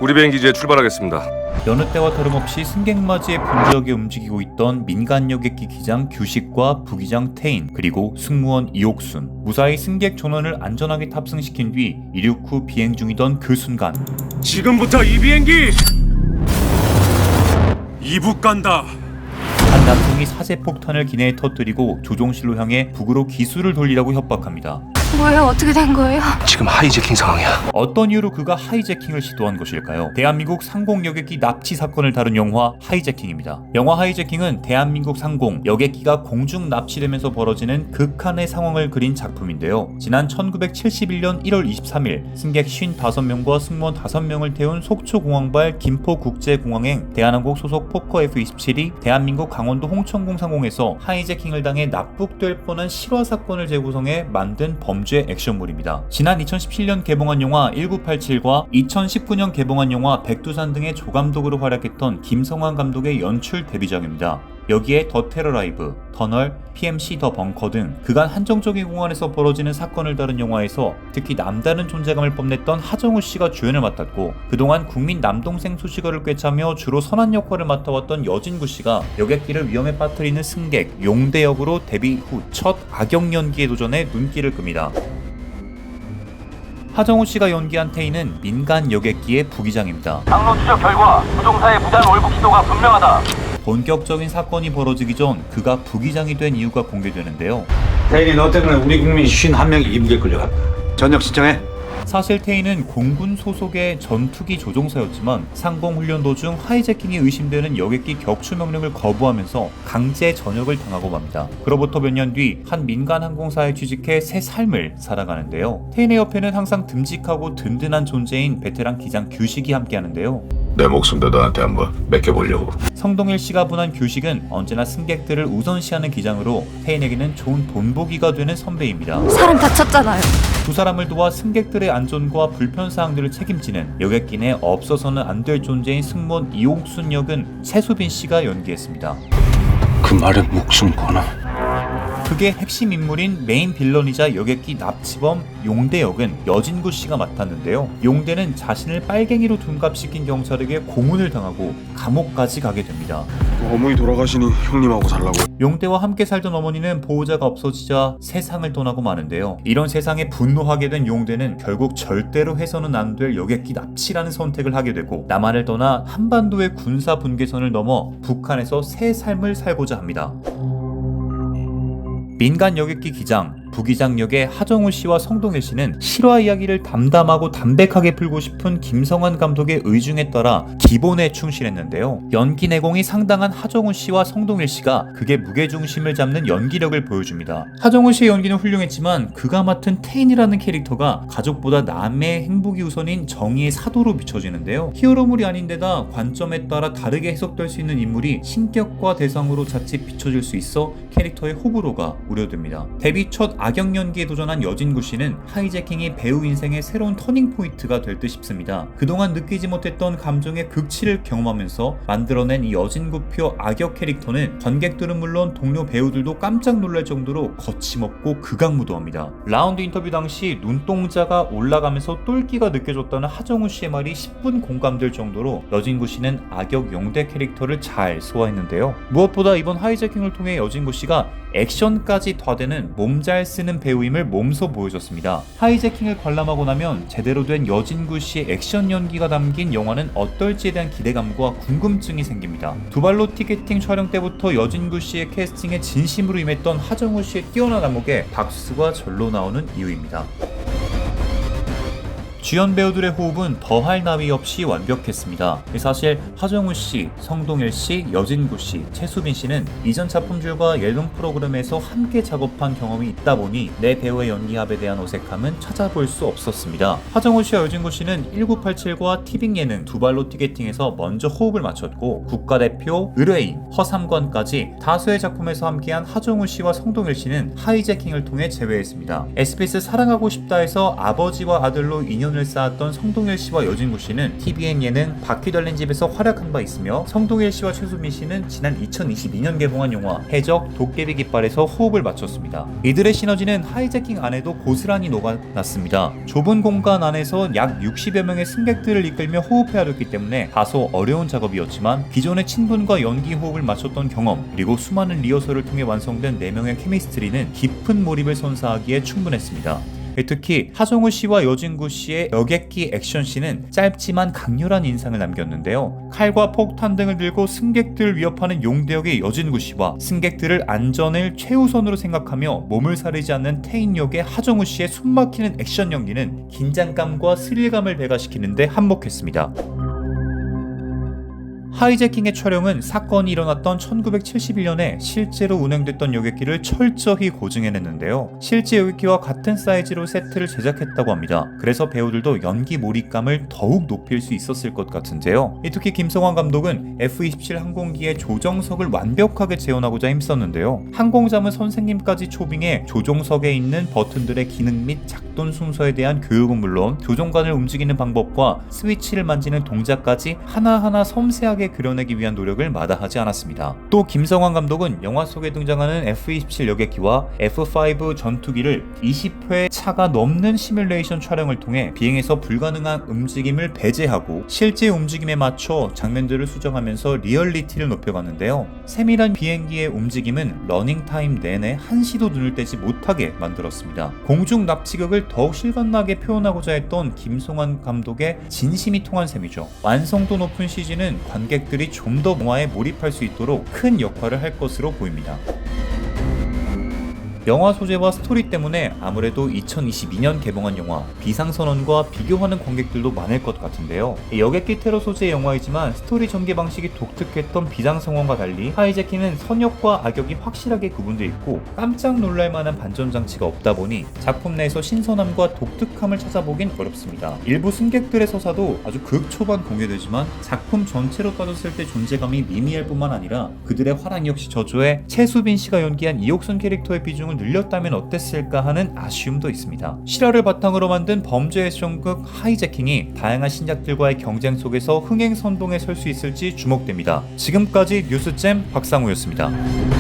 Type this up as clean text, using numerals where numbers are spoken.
우리 비행기 이제 출발하겠습니다. 여느 때와 다름없이 승객맞이에 분주하게 움직이고 있던 민간 여객기 기장 규식과 부기장 태인 그리고 승무원 이옥순 무사히 승객 전원을 안전하게 탑승시킨 뒤 이륙 후 비행 중이던 그 순간 지금부터 이 비행기 이북 간다. 한 남성이 사제폭탄을 기내에 터뜨리고 조종실로 향해 북으로 기수를 돌리라고 협박합니다. 뭐예요? 어떻게 된 거예요? 지금 하이제킹 상황이야. 어떤 이유로 그가 하이제킹을 시도한 것일까요? 대한민국 상공 여객기 납치 사건을 다룬 영화 하이제킹입니다. 영화 하이제킹은 대한민국 상공 여객기가 공중 납치되면서 벌어지는 극한의 상황을 그린 작품인데요. 지난 1971년 1월 23일 승객 55명과 승무원 5명을 태운 속초공항발 김포국제공항행 대한항공 소속 포커 F-27이 대한민국 강원도 홍천공 상공에서 하이제킹을 당해 납북될 뻔한 실화 사건을 재구성해 만든 범죄 액션물입니다. 지난 2017년 개봉한 영화 1987과 2019년 개봉한 영화 백두산 등의 조감독으로 활약했던 김성환 감독의 연출 데뷔작입니다. 여기에 더 테러 라이브, 터널, PMC 더 벙커 등 그간 한정적인 공간에서 벌어지는 사건을 다룬 영화에서 특히 남다른 존재감을 뽐냈던 하정우 씨가 주연을 맡았고 그동안 국민 남동생 수식어를 꿰차며 주로 선한 역할을 맡아왔던 여진구 씨가 여객기를 위험에 빠뜨리는 승객, 용대 역으로 데뷔 후 첫 악역 연기에 도전해 눈길을 끕니다. 하정우 씨가 연기한 태희는 민간 여객기의 부기장입니다. 항로 추적 결과 조종사의 무단 월북 시도가 분명하다. 본격적인 사건이 벌어지기 전 그가 부기장이 된 이유가 공개되는데요. 태인이 너 때문에 우리 국민 51명이 이북에 끌려갔다. 전역 신청해. 사실 태희는 공군 소속의 전투기 조종사였지만 상공훈련 도중 하이제킹이 의심되는 여객기 격추 명령을 거부하면서 강제 전역을 당하고 맙니다. 그로부터 몇 년 뒤 한 민간 항공사에 취직해 새 삶을 살아가는데요. 태인의 옆에는 항상 듬직하고 든든한 존재인 베테랑 기장 규식이 함께하는데요. 내 목숨도 너한테 한번 맡겨보려고. 성동일 씨가 분한 규식은 언제나 승객들을 우선시하는 기장으로 태인에게는 좋은 본보기가 되는 선배입니다. 사람 다쳤잖아요. 두 사람을 도와 승객들의 안전과 불편사항들을 책임지는 여객기 내 없어서는 안 될 존재인 승무원 이옥순 역은 최수빈 씨가 연기했습니다. 그 말에 목숨 거나. 그게 핵심 인물인 메인 빌런이자 여객기 납치범 용대 역은 여진구 씨가 맡았는데요. 용대는 자신을 빨갱이로 둔갑시킨 경찰에게 고문을 당하고 감옥까지 가게 됩니다. 어머니 돌아가시니 형님하고 살라고. 용대와 함께 살던 어머니는 보호자가 없어지자 세상을 떠나고 마는데요. 이런 세상에 분노하게 된 용대는 결국 절대로 해서는 안 될 여객기 납치라는 선택을 하게 되고 남한을 떠나 한반도의 군사 분계선을 넘어 북한에서 새 삶을 살고자 합니다. 민간 여객기 기장, 부기장 역의 하정우 씨와 성동일 씨는 실화 이야기를 담담하고 담백하게 풀고 싶은 김성환 감독의 의중에 따라 기본에 충실했는데요. 연기 내공이 상당한 하정우 씨와 성동일 씨가 극의 무게중심을 잡는 연기력을 보여줍니다. 하정우 씨의 연기는 훌륭했지만 그가 맡은 태인이라는 캐릭터가 가족보다 남의 행복이 우선인 정의의 사도로 비춰지는데요. 히어로물이 아닌데다 관점에 따라 다르게 해석될 수 있는 인물이 신격과 대상으로 자칫 비춰질 수 있어 캐릭터의 호불호가 우려됩니다. 데뷔 첫 악역 연기에 도전한 여진구 씨는 하이제킹이 배우 인생의 새로운 터닝 포인트가 될 듯 싶습니다. 그동안 느끼지 못했던 감정의 극치를 경험하면서 만들어낸 이 여진구표 악역 캐릭터는 관객들은 물론 동료 배우들도 깜짝 놀랄 정도로 거침없고 극악무도합니다. 라운드 인터뷰 당시 눈동자가 올라가면서 똘끼가 느껴졌다는 하정우 씨의 말이 10분 공감될 정도로 여진구 씨는 악역 용대 캐릭터를 잘 소화했는데요. 무엇보다 이번 하이제킹을 통해 여진구 씨가 액션까지 더되는 몸 잘 쓰는 배우임을 몸소 보여줬습니다. 하이제킹을 관람하고 나면 제대로 된 여진구 씨의 액션 연기가 담긴 영화는 어떨지에 대한 기대감과 궁금증이 생깁니다. 두발로 티켓팅 촬영 때부터 여진구 씨의 캐스팅에 진심으로 임했던 하정우 씨의 뛰어난 안목에 박수가 절로 나오는 이유입니다. 주연 배우들의 호흡은 더할 나위 없이 완벽했습니다. 사실 하정우 씨, 성동일 씨, 여진구 씨, 최수빈 씨는 이전 작품들과 예능 프로그램에서 함께 작업한 경험이 있다 보니 내 배우의 연기합에 대한 어색함은 찾아볼 수 없었습니다. 하정우 씨와 여진구 씨는 1987과 티빙 예능 두발로 티켓팅에서 먼저 호흡을 맞췄고 국가대표, 의뢰인, 허삼관까지 다수의 작품에서 함께한 하정우 씨와 성동일 씨는 하이제킹을 통해 제외했습니다. SBS 사랑하고 싶다에서 아버지와 아들로 인연 인연을 쌓았던 성동일 씨와 여진구 씨는 TVN 예능 바퀴달린 집에서 활약한 바 있으며 성동일 씨와 최수민 씨는 지난 2022년 개봉한 영화 해적 도깨비 깃발에서 호흡을 맞췄습니다. 이들의 시너지는 하이제킹 안에도 고스란히 녹아났습니다. 좁은 공간 안에서 약 60여 명의 승객들을 이끌며 호흡해야 했기 때문에 다소 어려운 작업이었지만 기존의 친분과 연기 호흡을 맞췄던 경험 그리고 수많은 리허설을 통해 완성된 4명의 케미스트리는 깊은 몰입을 선사하기에 충분했습니다. 특히 하정우 씨와 여진구 씨의 여객기 액션씬은 짧지만 강렬한 인상을 남겼는데요. 칼과 폭탄 등을 들고 승객들을 위협하는 용대역의 여진구 씨와 승객들을 안전을 최우선으로 생각하며 몸을 사리지 않는 태인 역의 하정우 씨의 숨막히는 액션 연기는 긴장감과 스릴감을 배가시키는데 한몫했습니다. 하이제킹의 촬영은 사건이 일어났던 1971년에 실제로 운행됐던 여객기를 철저히 고증해냈는데요. 실제 여객기와 같은 사이즈로 세트를 제작했다고 합니다. 그래서 배우들도 연기 몰입감을 더욱 높일 수 있었을 것 같은데요. 특히 김성환 감독은 F-27 항공기의 조정석을 완벽하게 재현하고자 힘썼는데요. 항공자문 선생님까지 초빙해 조종석에 있는 버튼들의 기능 및 작동 순서에 대한 교육은 물론 조종관을 움직이는 방법과 스위치를 만지는 동작까지 하나하나 섬세하게 그려내기 위한 노력을 마다하지 않았습니다. 또 김성환 감독은 영화 속에 등장하는 F-27 여객기와 F-5 전투기를 20회 차가 넘는 시뮬레이션 촬영을 통해 비행에서 불가능한 움직임을 배제하고 실제 움직임에 맞춰 장면들을 수정하면서 리얼리티를 높여갔는데요. 세밀한 비행기의 움직임은 러닝타임 내내 한시도 눈을 떼지 못하게 만들었습니다. 공중 납치극을 더욱 실감나게 표현하고자 했던 김성환 감독의 진심이 통한 셈이죠. 완성도 높은 CG는 관객들이 좀 더 영화에 몰입할 수 있도록 큰 역할을 할 것으로 보입니다. 영화 소재와 스토리 때문에 아무래도 2022년 개봉한 영화 비상선언과 비교하는 관객들도 많을 것 같은데요. 여객기 테러 소재의 영화이지만 스토리 전개 방식이 독특했던 비상선언과 달리 하이제킹은 선역과 악역이 확실하게 구분되어 있고 깜짝 놀랄 만한 반전장치가 없다 보니 작품 내에서 신선함과 독특함을 찾아보긴 어렵습니다. 일부 승객들의 서사도 아주 극초반 공개되지만 작품 전체로 따졌을 때 존재감이 미미할 뿐만 아니라 그들의 화랑 역시 저조해 최수빈 씨가 연기한 이옥순 캐릭터의 비중을 늘렸다면 어땠을까 하는 아쉬움도 있습니다. 실화를 바탕으로 만든 범죄 액션극 하이제킹이 다양한 신작들과의 경쟁 속에서 흥행선동에 설 수 있을지 주목됩니다. 지금까지 뉴스잼 박상우였습니다.